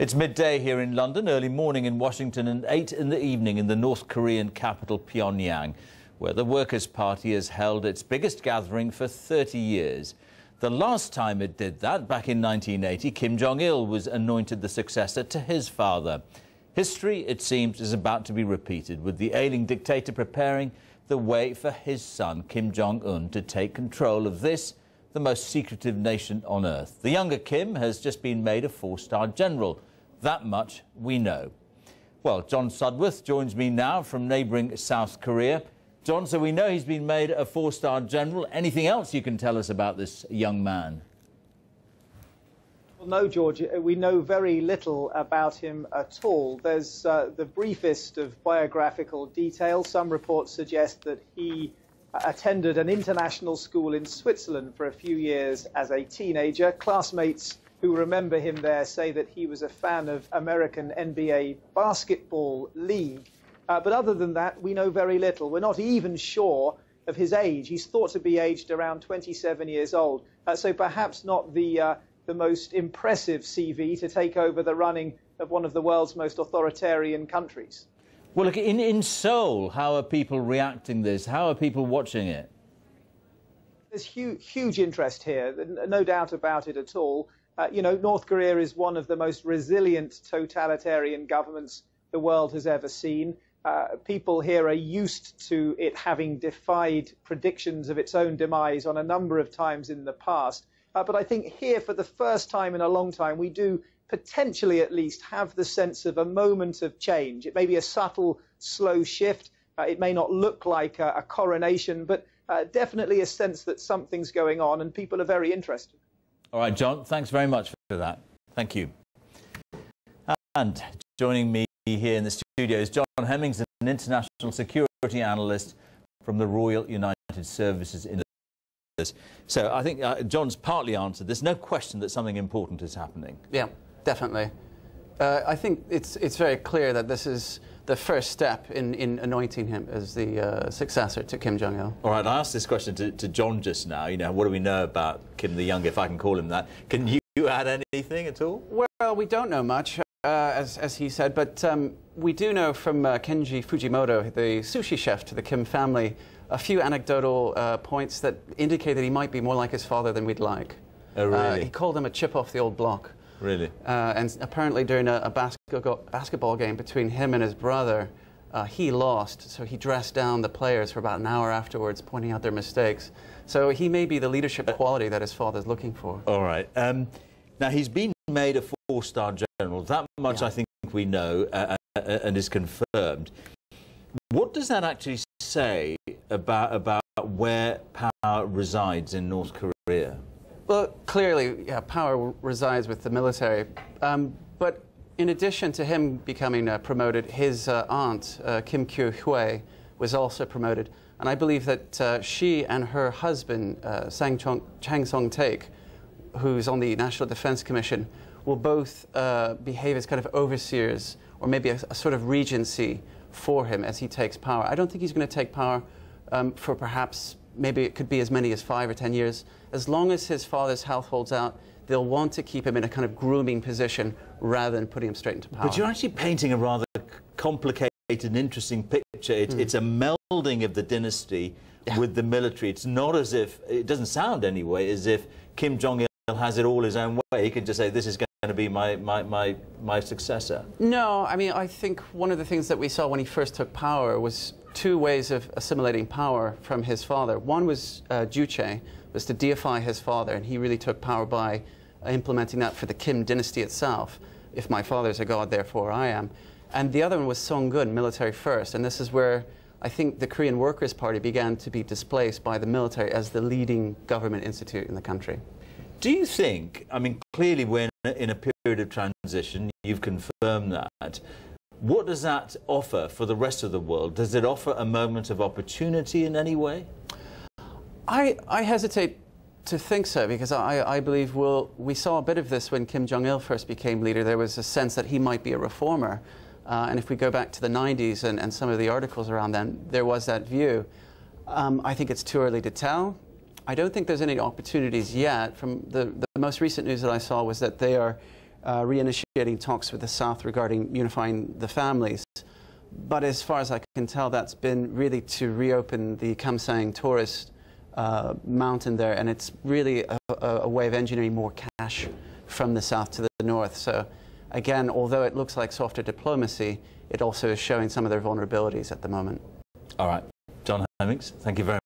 It's midday here in London, early morning in Washington and 8 in the evening in the North Korean capital Pyongyang, where the Workers' Party has held its biggest gathering for 30 years. The last time it did that, back in 1980, Kim Jong-il was anointed the successor to his father. History, it seems, is about to be repeated, with the ailing dictator preparing the way for his son, Kim Jong-un, to take control of this, the most secretive nation on earth. The younger Kim has just been made a four-star general. That much we know. Well, John Sudworth joins me now from neighbouring South Korea. John, so we know he's been made a four-star general. Anything else you can tell us about this young man? Well, no, George, we know very little about him at all. There's the briefest of biographical details. Some reports suggest that he attended an international school in Switzerland for a few years as a teenager. Classmates who remember him there say that he was a fan of American NBA basketball league. But other than that, we know very little. We're not even sure of his age. He's thought to be aged around 27 years old. So perhaps not the most impressive CV to take over the running of one of the world's most authoritarian countries. Well, look, in Seoul, how are people reacting to this? How are people watching it? There's huge interest here, no doubt about it at all. You know, North Korea is one of the most resilient totalitarian governments the world has ever seen. People here are used to it having defied predictions of its own demise on a number of times in the past. But I think here, for the first time in a long time, we do potentially at least have the sense of a moment of change. It may be a subtle, slow shift. It may not look like a coronation, but definitely a sense that something's going on and people are very interested. All right, John, thanks very much for that. Thank you. And joining me here in the studio is John Hemmings, an international security analyst from the Royal United Services in this. So I think John's partly answered this. No question that something important is happening. Yeah, definitely. I think it's very clear that this is the first step in anointing him as the successor to Kim Jong-il. All right, I asked this question to John just now. You know, what do we know about Kim the Younger, if I can call him that? Can you add anything at all? Well, we don't know much, as he said, but we do know from Kenji Fujimoto, the sushi chef to the Kim family, a few anecdotal points that indicate that he might be more like his father than we'd like. Oh, really? He called him a chip off the old block. Really? And apparently during a basketball game between him and his brother, he lost, so he dressed down the players for about an hour afterwards, pointing out their mistakes. So he may be the leadership quality that his father's looking for. All right. Now, he's been made a four-star general. That much, yeah, I think we know and is confirmed. What does that actually say about where power resides in North Korea? Well, clearly, yeah, power resides with the military. But in addition to him becoming promoted, his aunt, Kim Kyu-hwee, was also promoted. And I believe that she and her husband, Chang Song-taek, who's on the National Defense Commission, will both behave as kind of overseers, or maybe a sort of regency for him as he takes power. I don't think he's going to take power for perhaps, maybe it could be as many as 5 or 10 years. As long as his father's health holds out, they'll want to keep him in a kind of grooming position rather than putting him straight into power. But you're actually painting a rather complicated and interesting picture. It's a melding of the dynasty, yeah, with the military. It's not as if, it doesn't sound anyway, as if Kim Jong-il has it all his own way. He can just say, this is going to be my successor. No, I mean, I think one of the things that we saw when he first took power was two ways of assimilating power from his father. One was Juche, was to deify his father, and he really took power by implementing that for the Kim dynasty itself. If my father's a god, therefore I am. And the other one was Song-gun, military first, and this is where I think the Korean Workers' Party began to be displaced by the military as the leading government institute in the country. Do you think, I mean, clearly we're in a period of transition, you've confirmed that. What does that offer for the rest of the world? Does it offer a moment of opportunity in any way? I hesitate to think so, because I believe we saw a bit of this when Kim Jong-il first became leader. There was a sense that he might be a reformer. And if we go back to the 90s and some of the articles around then, there was that view. I think it's too early to tell. I don't think there's any opportunities yet. From the most recent news that I saw was that they are reinitiating talks with the South regarding unifying the families. But as far as I can tell, that's been really to reopen the Kamsang tourist mountain there, and it's really a way of engineering more cash from the south to the north. So again, although it looks like softer diplomacy, it also is showing some of their vulnerabilities at the moment. All right. John Hemmings, thank you very much.